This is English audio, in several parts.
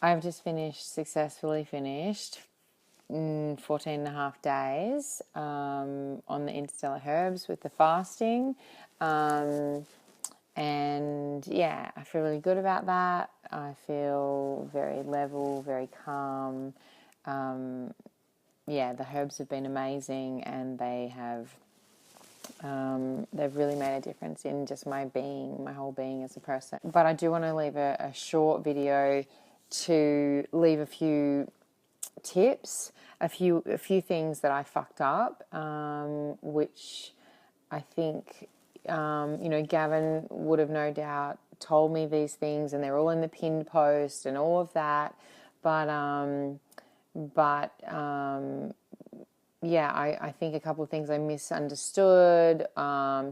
I've just successfully finished 14 and a half days on the Interstellar Herbs with the fasting. And yeah, I feel really good about that. I feel very level, very calm. Yeah, the herbs have been amazing, and they've really made a difference in just my being, my whole being as a person. But I do want to leave a short video to leave a few tips, a few things that I fucked up, which I think, Gavin would have no doubt told me these things, and they're all in the pinned post and all of that. But yeah, I think a couple of things I misunderstood,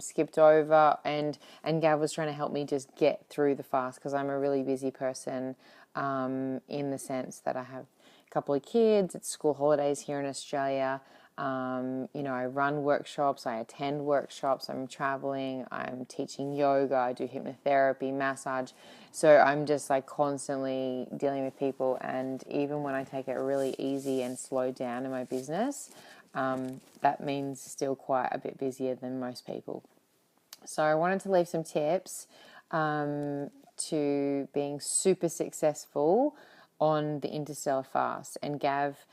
skipped over, and Gav was trying to help me just get through the fast, because I'm a really busy person, in the sense that I have a couple of kids, it's school holidays here in Australia. I run workshops, I attend workshops, I'm traveling, I'm teaching yoga, I do hypnotherapy, massage. So I'm just like constantly dealing with people, and even when I take it really easy and slow down in my business, that means still quite a bit busier than most people. So I wanted to leave some tips to being super successful on the Interstellar fast. And Gav,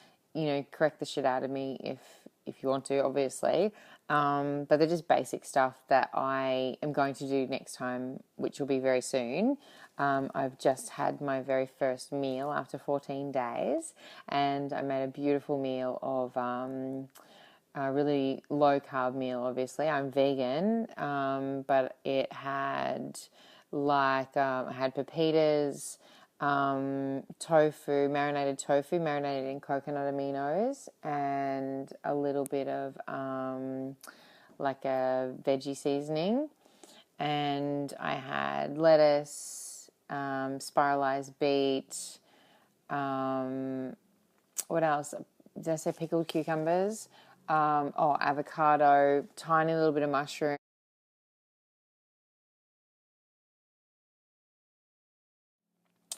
correct the shit out of me if you want to, obviously. But they're just basic stuff that I am going to do next time, which will be very soon. I've just had my very first meal after 14 days, and I made a beautiful meal of a really low carb meal. Obviously, I'm vegan, but it had I had pepitas, marinated tofu, marinated in coconut aminos, and a little bit of like a veggie seasoning. And I had lettuce, spiralized beet, what else? Did I say pickled cucumbers? Avocado, tiny little bit of mushroom.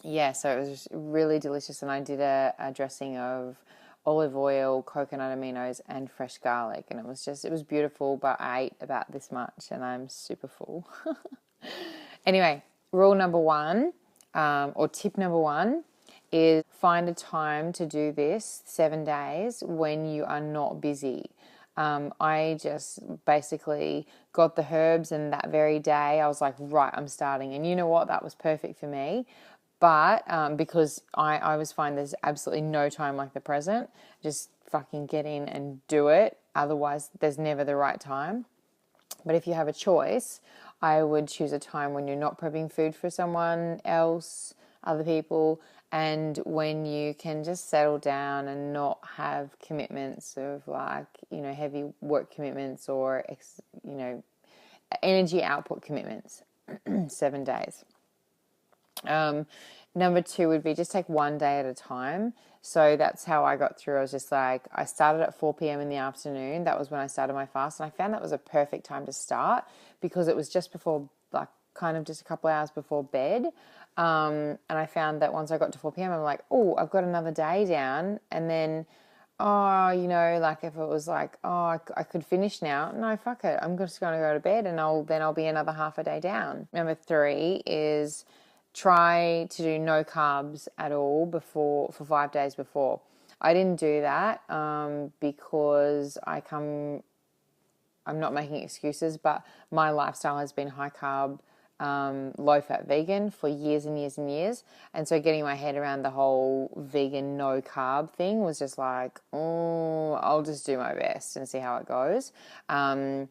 Yeah, so it was just really delicious, and I did a dressing of olive oil, coconut aminos, and fresh garlic, and it was beautiful. But I ate about this much, and I'm super full. Anyway, rule number one, or tip number one, is find a time to do this 7 days when you are not busy. I just basically got the herbs, and that very day I was like, right, I'm starting. And you know what? That was perfect for me. But because I always find there's absolutely no time like the present, just fucking get in and do it. Otherwise, there's never the right time. But if you have a choice, I would choose a time when you're not prepping food for someone else, other people, and when you can just settle down and not have commitments of heavy work commitments or energy output commitments. 7 days. Number two would be just take one day at a time. So that's how I got through. I was just like, I started at 4 p.m. in the afternoon. That was when I started my fast. And I found that was a perfect time to start, because it was just before, kind of just a couple of hours before bed. And I found that once I got to 4 p.m., I'm like, oh, I've got another day down. And then, if it was like, I could finish now. No, fuck it. I'm just going to go to bed, and I'll be another half a day down. Number three is try to do no carbs at all for 5 days before. I didn't do that because I'm not making excuses, but my lifestyle has been high carb, low fat vegan for years and years and years. And so getting my head around the whole vegan no carb thing was just like, I'll just do my best and see how it goes. But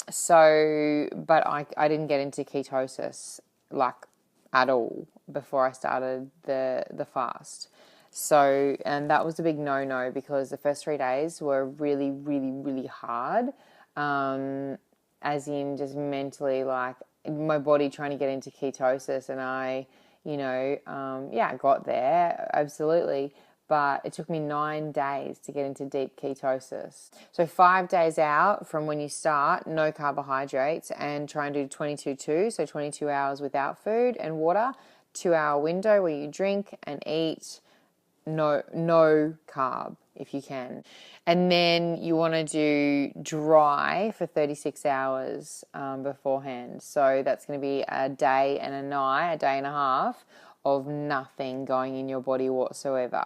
I didn't get into ketosis at all before I started the fast. So, and that was a big no-no, because the first 3 days were really, really, really hard. As in just mentally, my body trying to get into ketosis, and I got there, absolutely. But it took me 9 days to get into deep ketosis. So 5 days out from when you start, no carbohydrates, and try and do 22-2, so 22 hours without food and water, 2-hour window where you drink and eat no carb if you can. And then you want to do dry for 36 hours beforehand. So that's going to be a day and a night, a day and a half of nothing going in your body whatsoever.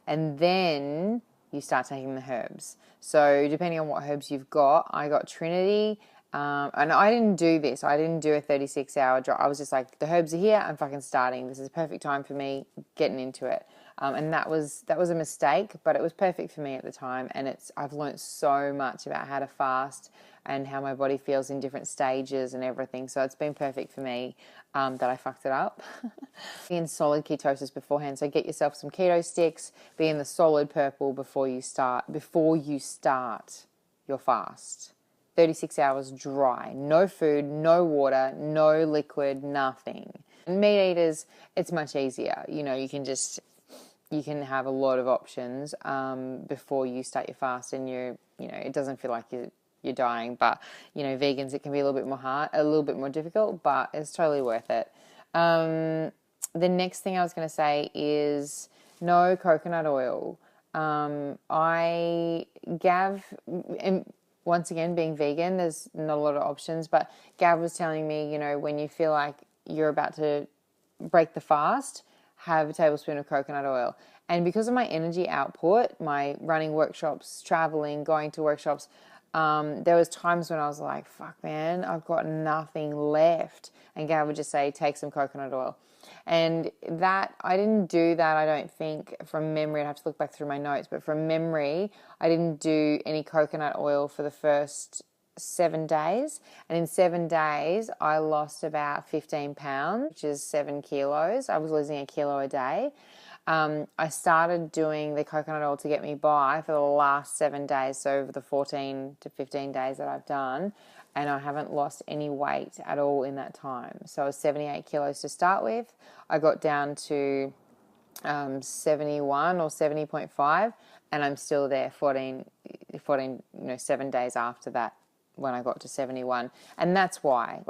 And then you start taking the herbs. So depending on what herbs you've got, I got Trinity, and I didn't do this. I didn't do a 36-hour dry. I was just like, the herbs are here. I'm fucking starting. This is a perfect time for me getting into it. And that was a mistake, but it was perfect for me at the time. And I've learned so much about how to fast and how my body feels in different stages and everything. So it's been perfect for me that I fucked it up. Be in solid ketosis beforehand. So get yourself some keto sticks. Be in the solid purple before you start your fast. 36 hours dry. No food, no water, no liquid, nothing. And meat eaters, it's much easier. You know, you can have a lot of options before you start your fast, and it doesn't feel like you're dying. But vegans, it can be a little bit more hard, a little bit more difficult, but it's totally worth it. The next thing I was going to say is no coconut oil. Once again, being vegan, there's not a lot of options, but Gav was telling me, when you feel like you're about to break the fast, have a tablespoon of coconut oil. And because of my energy output, my running workshops, traveling, going to workshops, there was times when I was like, fuck man, I've got nothing left. And Gav would just say, take some coconut oil. And that, I didn't do that, I don't think, from memory. I'd have to look back through my notes, but from memory, I didn't do any coconut oil for the first 7 days. And in 7 days, I lost about 15 pounds, which is 7 kilos. I was losing a kilo a day. I started doing the coconut oil to get me by for the last 7 days, so over the 14 to 15 days that I've done, and I haven't lost any weight at all in that time. So I was 78 kilos to start with. I got down to 71 or 70.5, and I'm still there 7 days after that, when I got to 71. And that's why,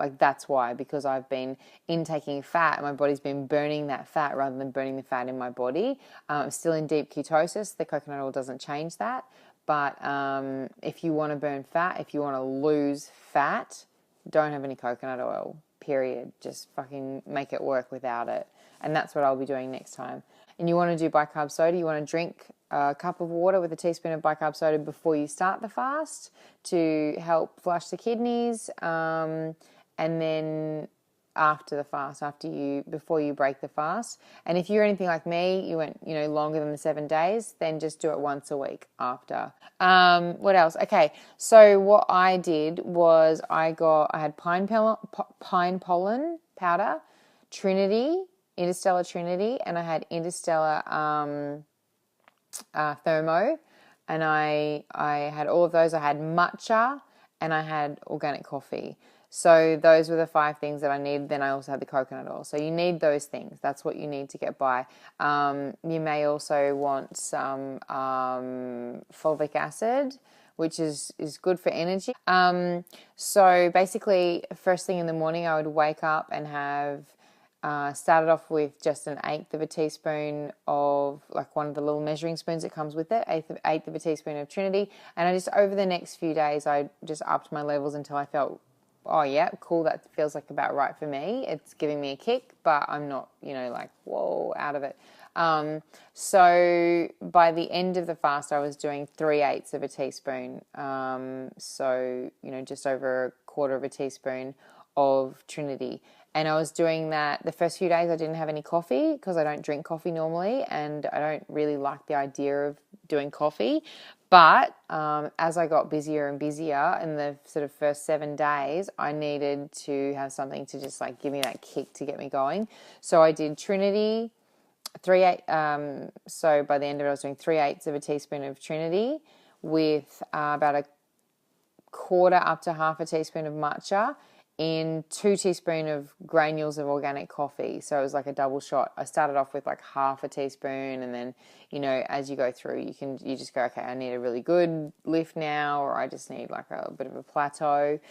because I've been intaking fat, my body's been burning that fat rather than burning the fat in my body. I'm still in deep ketosis. The coconut oil doesn't change that. But if you want to burn fat, if you want to lose fat, don't have any coconut oil, period. Just fucking make it work without it. And that's what I'll be doing next time. And you want to do bicarb soda, you want to drink a cup of water with a teaspoon of bicarb soda before you start the fast to help flush the kidneys, and then after the fast, before you break the fast. And if you're anything like me, you went longer than the 7 days, then just do it once a week after. What else? Okay, so what I did was I had pine pollen powder, Interstellar Trinity, and I had Interstellar Thermo, and I had all of those. I had matcha, and I had organic coffee. So those were the 5 things that I needed. Then I also had the coconut oil. So you need those things. That's what you need to get by. You may also want some fulvic acid, which is good for energy. So basically, first thing in the morning, I would wake up and have started off with just 1/8 of a teaspoon of, like, one of the little measuring spoons that comes with it, eighth of a teaspoon of Trinity. And I just, over the next few days, I just upped my levels until I felt, oh yeah, cool, that feels like about right for me. It's giving me a kick, but I'm not, like, whoa, out of it. So by the end of the fast, I was doing 3/8 of a teaspoon. So, just over a quarter of a teaspoon of Trinity. And I was doing that the first few days. I didn't have any coffee because I don't drink coffee normally, and I don't really like the idea of doing coffee. But as I got busier and busier in the sort of first 7 days, I needed to have something to just like give me that kick to get me going. So I did Trinity, so by the end of it, I was doing 3/8 of a teaspoon of Trinity with about a quarter up to half a teaspoon of matcha in 2 teaspoons of granules of organic coffee. So it was like a double shot. I started off with like half a teaspoon, and then, you know, as you go through, you just go, okay, I need a really good lift now, or I just need like a bit of a plateau.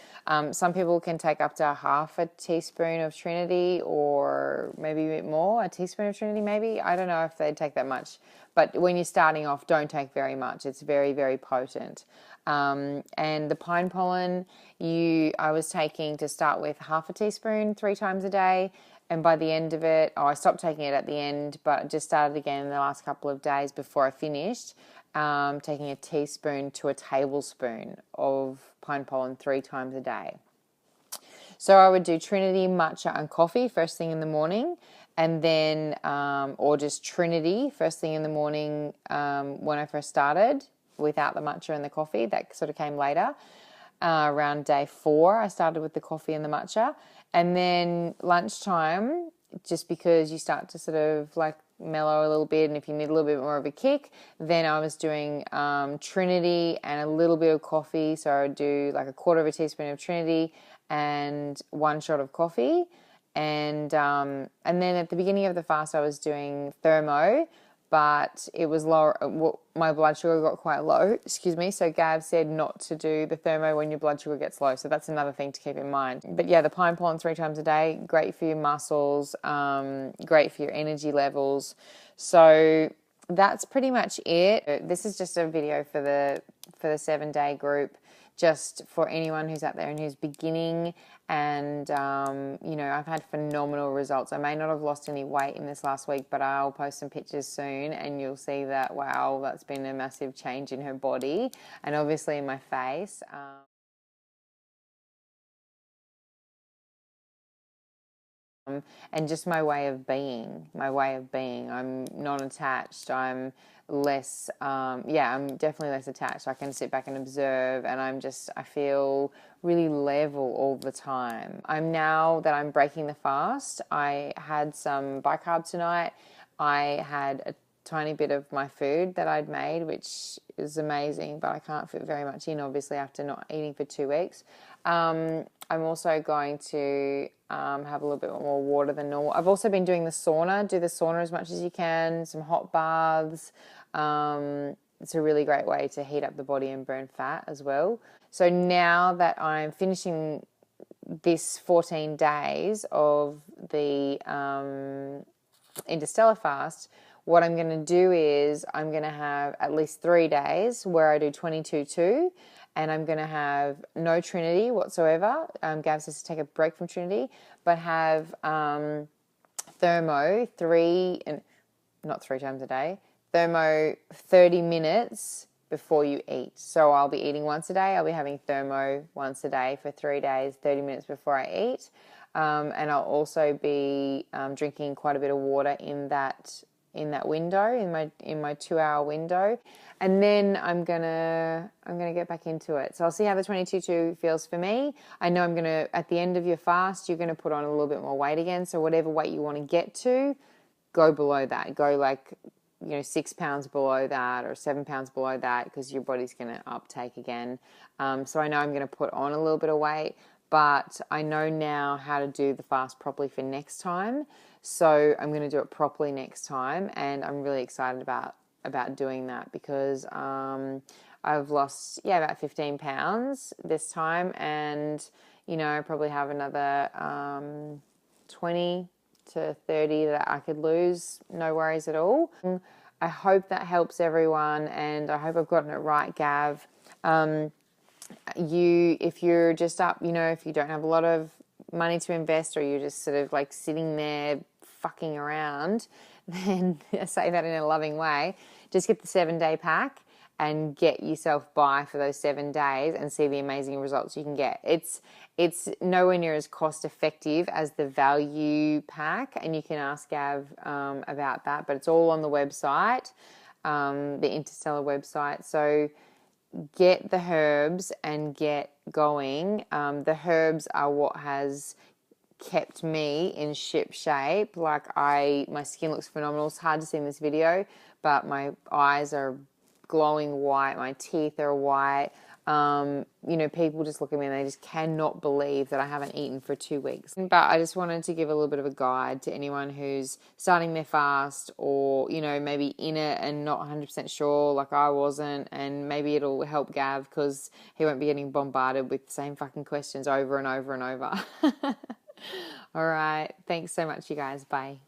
Some people can take up to half a teaspoon of Trinity, or maybe a bit more, a teaspoon of Trinity maybe. I don't know if they'd take that much. But when you're starting off, don't take very much. It's very, very potent. And the pine pollen, I was taking to start with half a teaspoon 3 times a day. And by the end of it, I stopped taking it at the end, but just started again in the last couple of days before I finished, taking a teaspoon to a tablespoon of pine pollen 3 times a day. So I would do Trinity, matcha, and coffee first thing in the morning, and then, or just Trinity first thing in the morning when I first started, without the matcha and the coffee. That sort of came later. Around day 4, I started with the coffee and the matcha. And then lunchtime, just because you start to sort of like mellow a little bit, and if you need a little bit more of a kick, then I was doing Trinity and a little bit of coffee. So I would do like a quarter of a teaspoon of Trinity and 1 shot of coffee. And then at the beginning of the fast, I was doing thermo, but it was lower. My blood sugar got quite low, so Gav said not to do the thermo when your blood sugar gets low, so that's another thing to keep in mind. But yeah, the pine pollen 3 times a day, great for your muscles, great for your energy levels. So that's pretty much it. This is just a video for the 7-day group, just for anyone who's out there and who's beginning. And, you know, I've had phenomenal results. I may not have lost any weight in this last week, but I'll post some pictures soon, and you'll see that, wow, that's been a massive change in her body and obviously in my face. And just my way of being. I'm non-attached. I'm less, I'm definitely less attached. I can sit back and observe, and I feel really level all the time. Now that I'm breaking the fast, I had some bicarb tonight. I had a tiny bit of my food that I'd made, which is amazing, but I can't fit very much in, obviously, after not eating for 2 weeks. I'm also going to have a little bit more water than normal. I've also been doing the sauna. Do the sauna as much as you can, some hot baths. It's a really great way to heat up the body and burn fat as well. So now that I'm finishing this 14 days of the Interstellar fast, what I'm going to do is I'm going to have at least 3 days where I do 22-2, and I'm going to have no Trinity whatsoever. Gav says to take a break from Trinity, but have thermo not 3 times a day, thermo 30 minutes before you eat. So I'll be eating once a day. I'll be having thermo once a day for 3 days, 30 minutes before I eat. And I'll also be drinking quite a bit of water in that window, in my 2-hour window. And then I'm gonna get back into it. So I'll see how the 22-2 feels for me. I know at the end of your fast, you're gonna put on a little bit more weight again. So whatever weight you want to get to, go below that. Go like, 6 pounds below that or 7 pounds below that, because your body's gonna uptake again. So I know I'm gonna put on a little bit of weight, but I know now how to do the fast properly for next time. So I'm going to do it properly next time, and I'm really excited about doing that, because I've lost about 15 pounds this time, and I probably have another 20 to 30 that I could lose, no worries at all. I hope that helps everyone, and I hope I've gotten it right, Gav. If you're just up, if you don't have a lot of money to invest, or you're just sort of like sitting there fucking around, then I say that in a loving way, just get the 7-day pack and get yourself by for those 7 days and see the amazing results you can get. It's nowhere near as cost effective as the value pack, and you can ask Gav about that, but it's all on the website, the Interstellar website. So get the herbs and get going. The herbs are what has kept me in ship shape. Like my skin looks phenomenal. It's hard to see in this video, but my eyes are glowing white. My teeth are white. You know, people just look at me and they just cannot believe that I haven't eaten for 2 weeks. But I just wanted to give a little bit of a guide to anyone who's starting their fast, or, you know, maybe in it and not 100% sure like I wasn't, and maybe it'll help Gav because he won't be getting bombarded with the same fucking questions over and over and over. All right. Thanks so much, you guys. Bye.